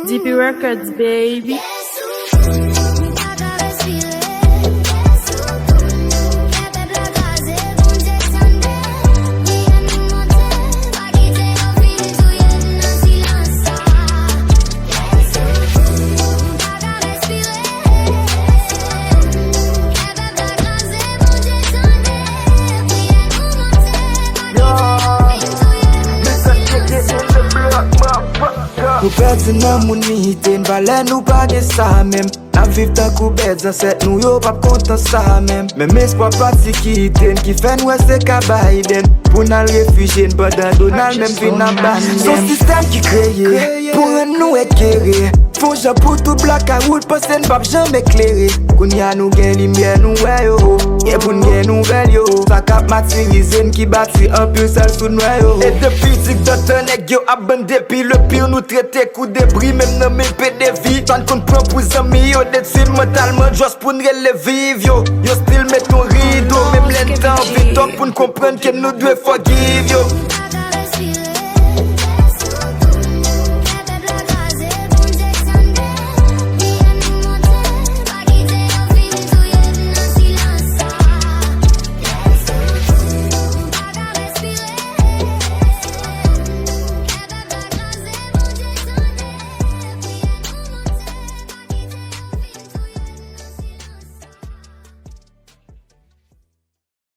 DP Records, baby. Nou perdi nan moun ite, n'valè nou pa gen sa mèm. Nan viv tan kou bed zan set nou yo pap kontan sa mèm. Mèm espoir pati ki iten, ki fè nou se ka Biden. Pou nan refugien, badan Donald mèm vin nan banden. Son sistem ki kreye, pou ren nou ekere. Fon jan pou tout blak a route, pasen pap jan m'eklere. Koun ya nou gen limye nou we yo, ye pou gen nou vel yo. Sa kap matirizen ki bati an pil sel sou nou yo. E depi dik dotan ek yo aban depi le pire nou trete kou debris. Mèm nan men pe de vi, tan kon pran pou zami yo. Detsin mentalman jos pou n'releviv yo. Yo stil met nou rido, mèm len tan vitok pou n'kompren ke nou dwe forgive yo.